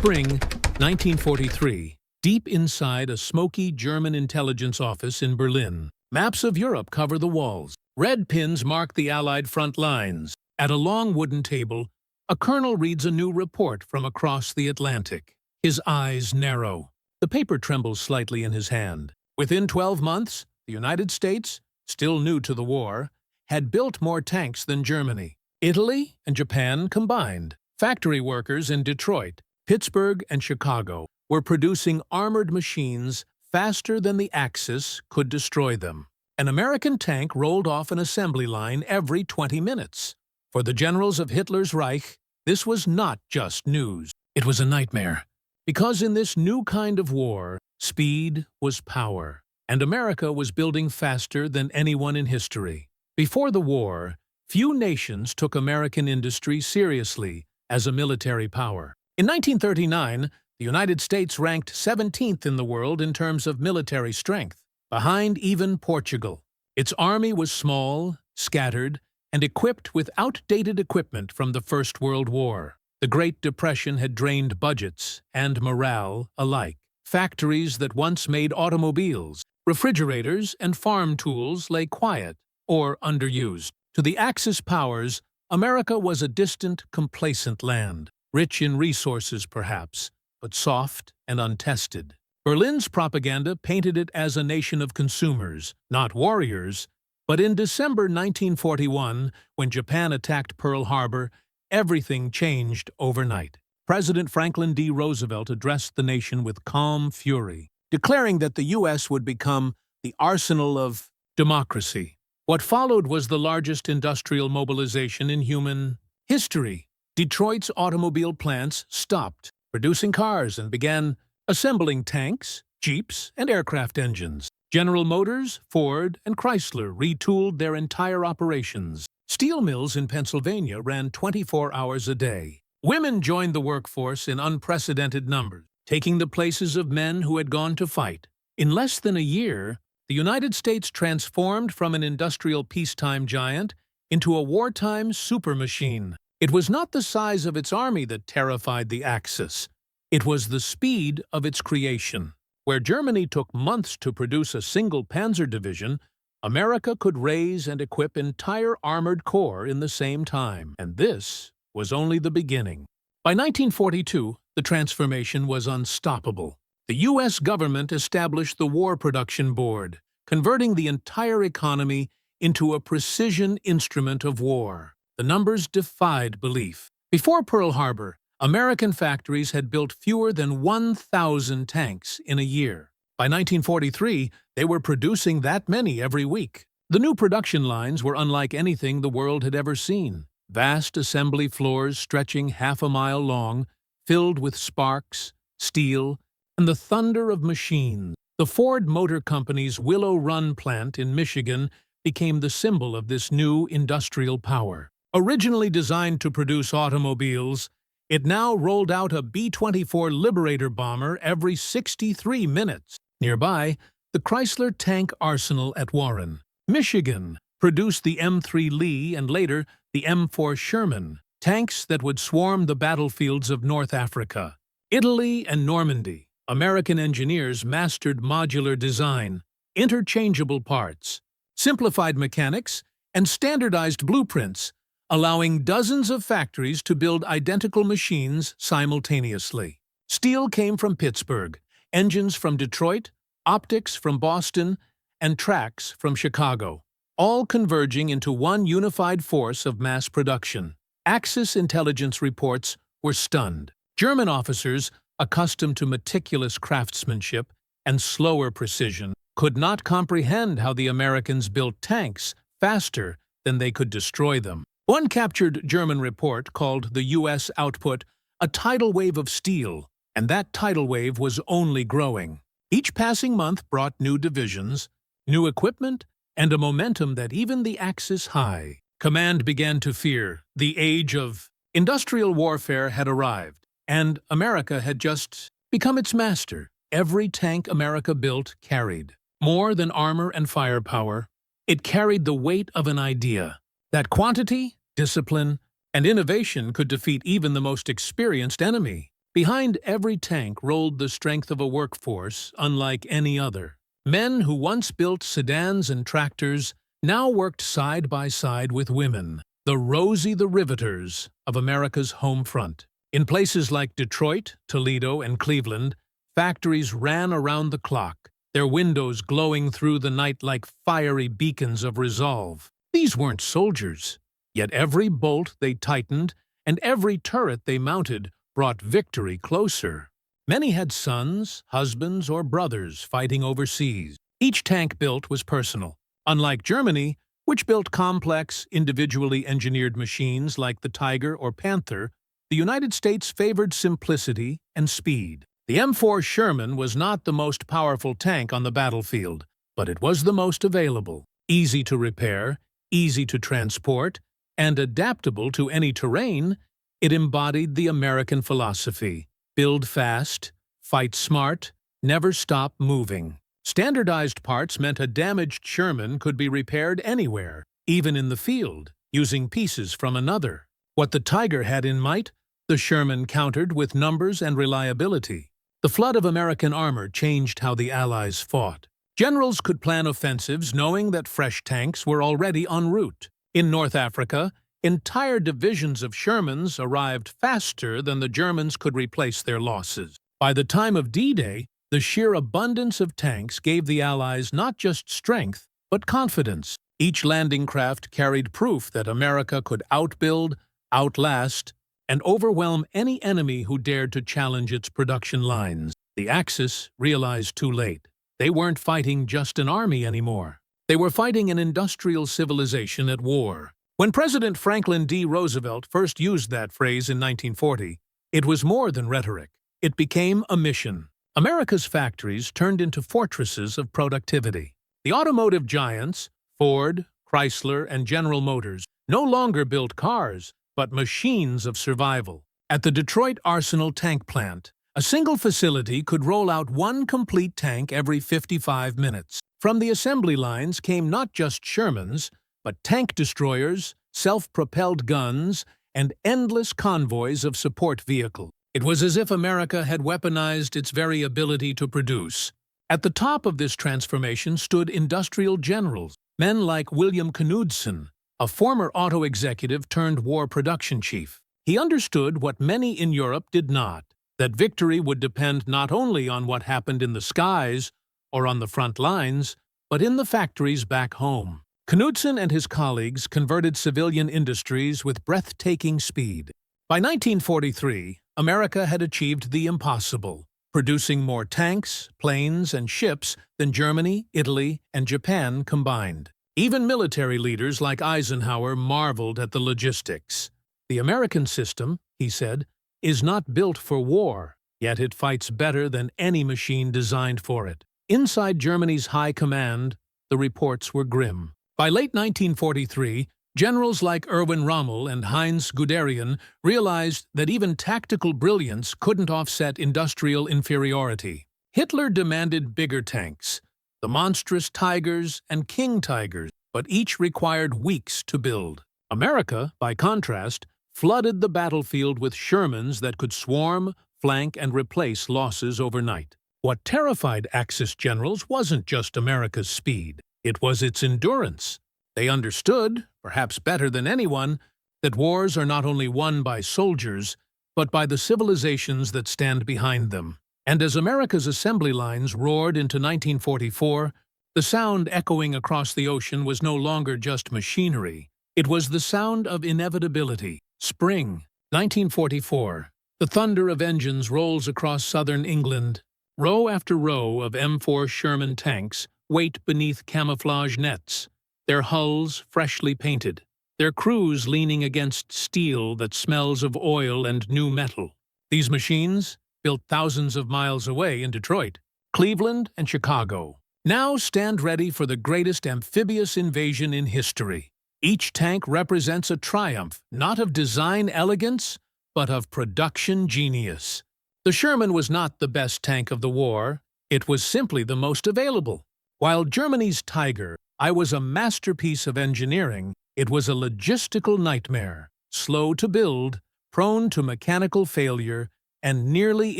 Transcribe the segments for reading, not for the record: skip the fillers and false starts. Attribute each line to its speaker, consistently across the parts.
Speaker 1: Spring 1943, deep inside a smoky German intelligence office in Berlin. Maps of Europe cover the walls. Red pins mark the Allied front lines. At a long wooden table, a colonel reads a new report from across the Atlantic. His eyes narrow. The paper trembles slightly in his hand. Within 12 months, the United States, still new to the war, had built more tanks than Germany. Italy and Japan combined. Factory workers in Detroit, Pittsburgh, and Chicago were producing armored machines faster than the Axis could destroy them. An American tank rolled off an assembly line every 20 minutes. For the generals of Hitler's Reich, this was not just news. It was a nightmare. Because in this new kind of war, speed was power, and America was building faster than anyone in history. Before the war, few nations took American industry seriously as a military power. In 1939, the United States ranked 17th in the world in terms of military strength, behind even Portugal. Its army was small, scattered, and equipped with outdated equipment from the First World War. The Great Depression had drained budgets and morale alike. Factories that once made automobiles, refrigerators, and farm tools lay quiet or underused. To the Axis powers, America was a distant, complacent land, rich in resources perhaps, but soft and untested. Berlin's propaganda painted it as a nation of consumers, not warriors, but in December 1941, when Japan attacked Pearl Harbor, everything changed overnight. President Franklin D. Roosevelt addressed the nation with calm fury, declaring that the U.S. would become the arsenal of democracy. What followed was the largest industrial mobilization in human history. Detroit's automobile plants stopped producing cars and began assembling tanks, jeeps, and aircraft engines. General Motors, Ford, and Chrysler retooled their entire operations. Steel mills in Pennsylvania ran 24 hours a day. Women joined the workforce in unprecedented numbers, taking the places of men who had gone to fight. In less than a year, the United States transformed from an industrial peacetime giant into a wartime supermachine. It was not the size of its army that terrified the Axis. It was the speed of its creation. Where Germany took months to produce a single panzer division, America could raise and equip entire armored corps in the same time. And this was only the beginning. By 1942, the transformation was unstoppable. The U.S. government established the War Production Board, converting the entire economy into a precision instrument of war. The numbers defied belief. Before Pearl Harbor, American factories had built fewer than 1,000 tanks in a year. By 1943, they were producing that many every week. The new production lines were unlike anything the world had ever seen. Vast assembly floors stretching half a mile long, filled with sparks, steel, and the thunder of machines. The Ford Motor Company's Willow Run plant in Michigan became the symbol of this new industrial power. Originally designed to produce automobiles, it now rolled out a B-24 Liberator bomber every 63 minutes. Nearby, the Chrysler Tank Arsenal at Warren, Michigan, produced the M3 Lee and later the M4 Sherman, tanks that would swarm the battlefields of North Africa. Italy and Normandy, American engineers mastered modular design, interchangeable parts, simplified mechanics, and standardized blueprints, allowing dozens of factories to build identical machines simultaneously. Steel came from Pittsburgh, engines from Detroit, optics from Boston, and tracks from Chicago, all converging into one unified force of mass production. Axis intelligence reports were stunned. German officers, accustomed to meticulous craftsmanship and slower precision, could not comprehend how the Americans built tanks faster than they could destroy them. One captured German report called the U.S. output a tidal wave of steel, and that tidal wave was only growing. Each passing month brought new divisions, new equipment, and a momentum that even the Axis high command began to fear. The age of industrial warfare had arrived, and America had just become its master. Every tank America built carried more than armor and firepower. It carried the weight of an idea. That quantity, discipline, and innovation could defeat even the most experienced enemy. Behind every tank rolled the strength of a workforce unlike any other. Men who once built sedans and tractors now worked side by side with women, the Rosie the Riveters of America's home front. In places like Detroit, Toledo, and Cleveland, factories ran around the clock, their windows glowing through the night like fiery beacons of resolve. These weren't soldiers, yet every bolt they tightened and every turret they mounted brought victory closer. Many had sons, husbands, or brothers fighting overseas. Each tank built was personal. Unlike Germany, which built complex, individually engineered machines like the Tiger or Panther, the United States favored simplicity and speed. The M4 Sherman was not the most powerful tank on the battlefield, but it was the most available, easy to repair, easy to transport, and adaptable to any terrain. It embodied the American philosophy: build fast, fight smart, never stop moving. Standardized parts meant a damaged Sherman could be repaired anywhere, even in the field, using pieces from another. What the Tiger had in might, the Sherman countered with numbers and reliability. The flood of American armor changed how the Allies fought. Generals could plan offensives knowing that fresh tanks were already en route. In North Africa, entire divisions of Shermans arrived faster than the Germans could replace their losses. By the time of D-Day, the sheer abundance of tanks gave the Allies not just strength, but confidence. Each landing craft carried proof that America could outbuild, outlast, and overwhelm any enemy who dared to challenge its production lines. The Axis realized too late. They weren't fighting just an army anymore. They were fighting an industrial civilization at war. When President Franklin D. Roosevelt first used that phrase in 1940, it was more than rhetoric. It became a mission. America's factories turned into fortresses of productivity. The automotive giants, Ford, Chrysler, and General Motors, no longer built cars, but machines of survival. At the Detroit Arsenal tank plant, a single facility could roll out one complete tank every 55 minutes. From the assembly lines came not just Shermans, but tank destroyers, self-propelled guns, and endless convoys of support vehicles. It was as if America had weaponized its very ability to produce. At the top of this transformation stood industrial generals, men like William Knudsen, a former auto executive turned war production chief. He understood what many in Europe did not, that victory would depend not only on what happened in the skies or on the front lines, but in the factories back home. Knudsen and his colleagues converted civilian industries with breathtaking speed. By 1943, America had achieved the impossible, producing more tanks, planes, and ships than Germany, Italy, and Japan combined. Even military leaders like Eisenhower marveled at the logistics. The American system, he said, is not built for war, yet it fights better than any machine designed for it. Inside Germany's high command, the reports were grim. By late 1943, generals like Erwin Rommel and Heinz Guderian realized that even tactical brilliance couldn't offset industrial inferiority. Hitler demanded bigger tanks, the monstrous Tigers and King Tigers, but each required weeks to build. America, by contrast, flooded the battlefield with Shermans that could swarm, flank, and replace losses overnight. What terrified Axis generals wasn't just America's speed, it was its endurance. They understood, perhaps better than anyone, that wars are not only won by soldiers, but by the civilizations that stand behind them. And as America's assembly lines roared into 1944, the sound echoing across the ocean was no longer just machinery. It was the sound of inevitability. Spring, 1944. The thunder of engines rolls across southern England. Row after row of M4 Sherman tanks wait beneath camouflage nets, their hulls freshly painted, their crews leaning against steel that smells of oil and new metal. These machines, built thousands of miles away in Detroit, Cleveland, and Chicago, now stand ready for the greatest amphibious invasion in history. Each tank represents a triumph, not of design elegance, but of production genius. The Sherman was not the best tank of the war, it was simply the most available. While Germany's Tiger was a masterpiece of engineering, it was a logistical nightmare, slow to build, prone to mechanical failure, and nearly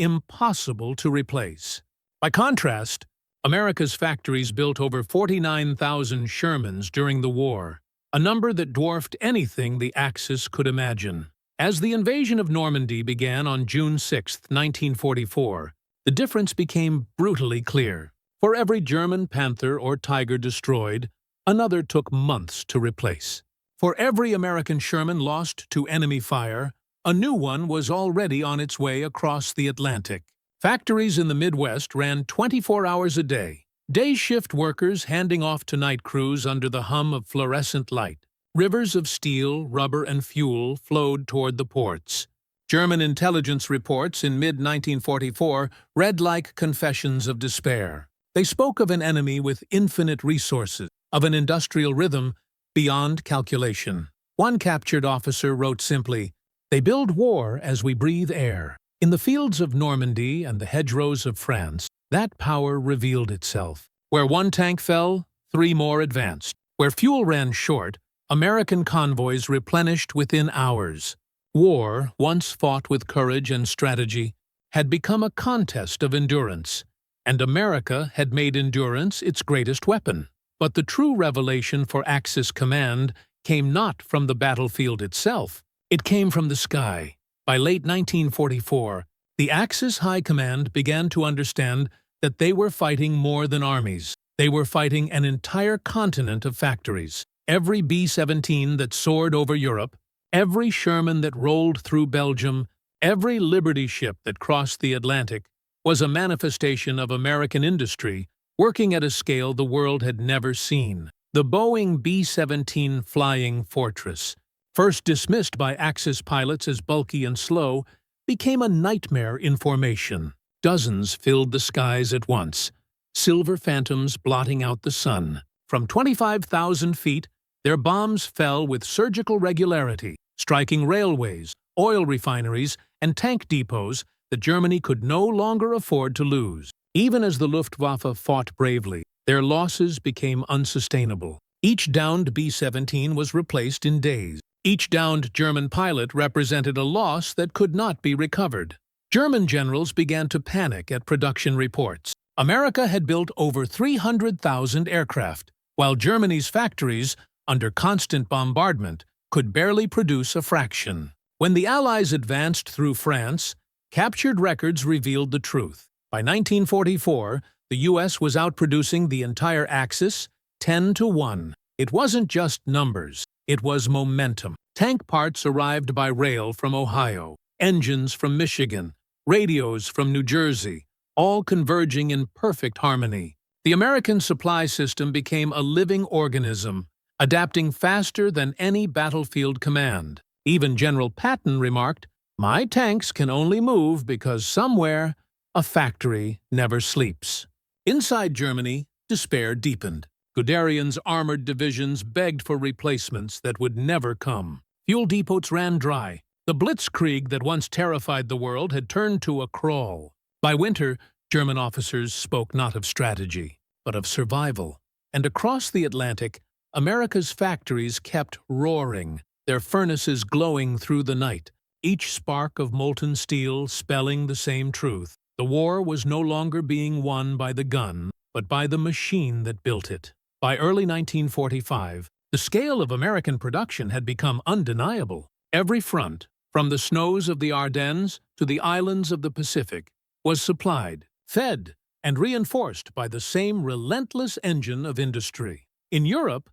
Speaker 1: impossible to replace. By contrast, America's factories built over 49,000 Shermans during the war, a number that dwarfed anything the Axis could imagine. As the invasion of Normandy began on June 6, 1944, the difference became brutally clear. For every German Panther or Tiger destroyed, another took months to replace. For every American Sherman lost to enemy fire, a new one was already on its way across the Atlantic. Factories in the Midwest ran 24 hours a day, day shift workers handing off to night crews under the hum of fluorescent light. Rivers of steel, rubber, and fuel flowed toward the ports. German intelligence reports in mid-1944 read like confessions of despair. They spoke of an enemy with infinite resources, of an industrial rhythm beyond calculation. One captured officer wrote simply, "They build war as we breathe air." In the fields of Normandy and the hedgerows of France, that power revealed itself. Where one tank fell, 3 more advanced. Where fuel ran short, American convoys replenished within hours. War, once fought with courage and strategy, had become a contest of endurance, and America had made endurance its greatest weapon. But the true revelation for Axis command came not from the battlefield itself. It came from the sky. By late 1944, the Axis High Command began to understand that they were fighting more than armies. They were fighting an entire continent of factories. Every B-17 that soared over Europe, every Sherman that rolled through Belgium, every Liberty ship that crossed the Atlantic was a manifestation of American industry working at a scale the world had never seen. The Boeing B-17 Flying Fortress, first dismissed by Axis pilots as bulky and slow, became a nightmare in formation. Dozens filled the skies at once, silver phantoms blotting out the sun. From 25,000 feet, their bombs fell with surgical regularity, striking railways, oil refineries, and tank depots that Germany could no longer afford to lose. Even as the Luftwaffe fought bravely, their losses became unsustainable. Each downed B-17 was replaced in days. Each downed German pilot represented a loss that could not be recovered. German generals began to panic at production reports. America had built over 300,000 aircraft, while Germany's factories, under constant bombardment, could barely produce a fraction. When the Allies advanced through France, captured records revealed the truth. By 1944, the U.S. was outproducing the entire Axis 10-1. It wasn't just numbers, it was momentum. Tank parts arrived by rail from Ohio, engines from Michigan, radios from New Jersey, all converging in perfect harmony. The American supply system became a living organism, adapting faster than any battlefield command. Even General Patton remarked, "My tanks can only move because somewhere a factory never sleeps." Inside Germany, despair deepened. Guderian's armored divisions begged for replacements that would never come. Fuel depots ran dry. The blitzkrieg that once terrified the world had turned to a crawl. By winter, German officers spoke not of strategy, but of survival. And across the Atlantic, America's factories kept roaring, their furnaces glowing through the night, each spark of molten steel spelling the same truth. The war was no longer being won by the gun, but by the machine that built it. By early 1945, the scale of American production had become undeniable. Every front, from the snows of the Ardennes to the islands of the Pacific, was supplied, fed, and reinforced by the same relentless engine of industry. In Europe,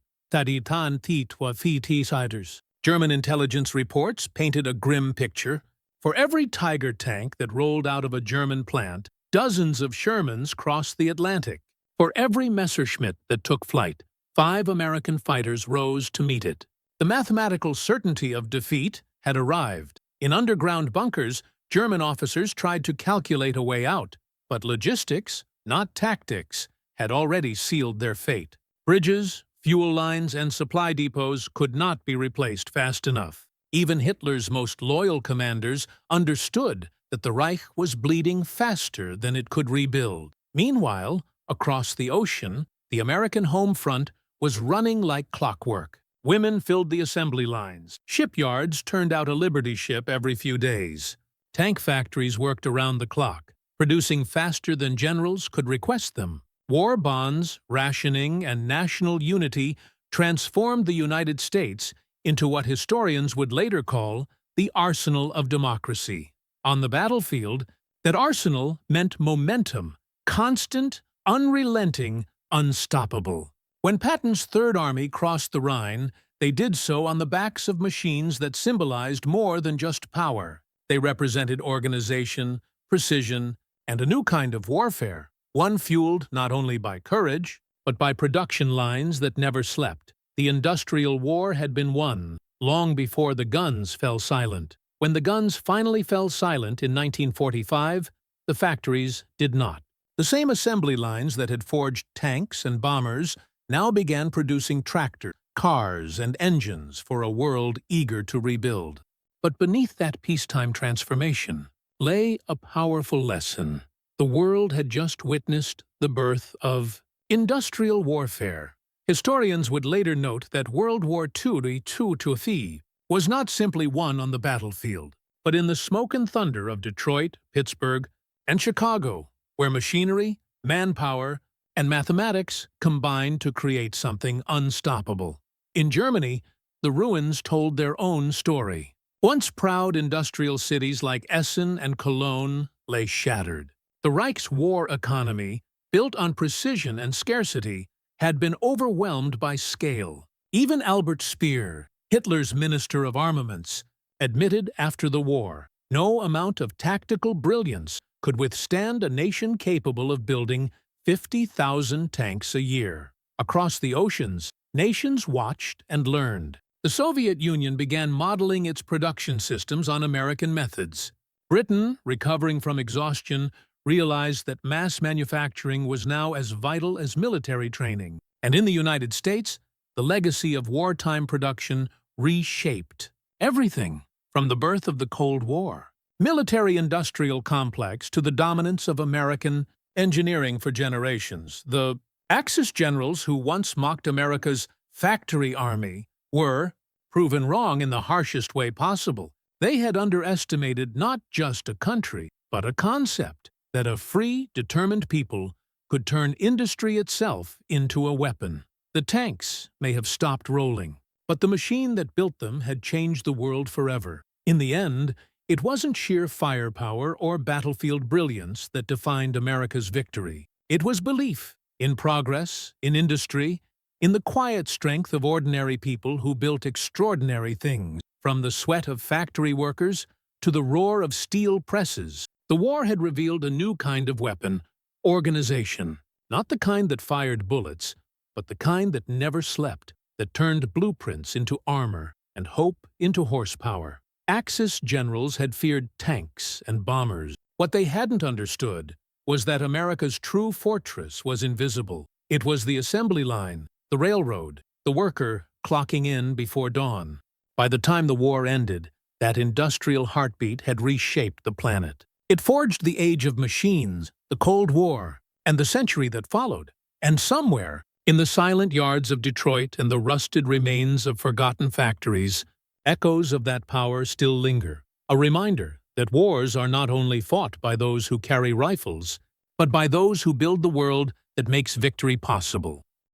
Speaker 1: German intelligence reports painted a grim picture. For every Tiger tank that rolled out of a German plant, dozens of Shermans crossed the Atlantic. For every Messerschmitt that took flight, 5 American fighters rose to meet it. The mathematical certainty of defeat had arrived. In underground bunkers, German officers tried to calculate a way out, but logistics, not tactics, had already sealed their fate. Bridges, fuel lines, and supply depots could not be replaced fast enough. Even Hitler's most loyal commanders understood that the Reich was bleeding faster than it could rebuild. Meanwhile, across the ocean, the American home front was running like clockwork. Women filled the assembly lines. Shipyards turned out a Liberty ship every few days. Tank factories worked around the clock, producing faster than generals could request them. War bonds, rationing, and national unity transformed the United States into what historians would later call the arsenal of democracy. On the battlefield, that arsenal meant momentum, constant, unrelenting, unstoppable. When Patton's Third Army crossed the Rhine, they did so on the backs of machines that symbolized more than just power. They represented organization, precision, and a new kind of warfare, one fueled not only by courage, but by production lines that never slept. The industrial war had been won long before the guns fell silent. When the guns finally fell silent in 1945, the factories did not. The same assembly lines that had forged tanks and bombers now began producing tractors, cars, and engines for a world eager to rebuild. But beneath that peacetime transformation lay a powerful lesson. The world had just witnessed the birth of industrial warfare. Historians would later note that World War II was not simply won on the battlefield, but in the smoke and thunder of Detroit, Pittsburgh, and Chicago, where machinery, manpower, and mathematics combined to create something unstoppable. In Germany, the ruins told their own story. Once proud industrial cities like Essen and Cologne lay shattered. The Reich's war economy, built on precision and scarcity, had been overwhelmed by scale. Even Albert Speer, Hitler's Minister of Armaments, admitted after the war, no amount of tactical brilliance could withstand a nation capable of building 50,000 tanks a year. Across the oceans, nations watched and learned. The Soviet Union began modeling its production systems on American methods. Britain, recovering from exhaustion, realized that mass manufacturing was now as vital as military training. And in the United States, the legacy of wartime production reshaped everything from the birth of the Cold War, military-industrial complex, to the dominance of American engineering for generations. The Axis generals who once mocked America's factory army were proven wrong in the harshest way possible. They had underestimated not just a country, but a concept that a free, determined people could turn industry itself into a weapon. The tanks may have stopped rolling, but the machine that built them had changed the world forever. In the end, it wasn't sheer firepower or battlefield brilliance that defined America's victory. It was belief in progress, in industry, in the quiet strength of ordinary people who built extraordinary things. From the sweat of factory workers to the roar of steel presses, the war had revealed a new kind of weapon: organization. Not the kind that fired bullets, but the kind that never slept, that turned blueprints into armor and hope into horsepower. Axis generals had feared tanks and bombers. What they hadn't understood was that America's true fortress was invisible. It was the assembly line, the railroad, the worker clocking in before dawn. By the time the war ended, that industrial heartbeat had reshaped the planet. It forged the age of machines, the Cold War, and the century that followed. And somewhere, in the silent yards of Detroit and the rusted remains of forgotten factories, echoes of that power still linger. A reminder that wars are not only fought by those who carry rifles, but by those who build the world that makes victory possible.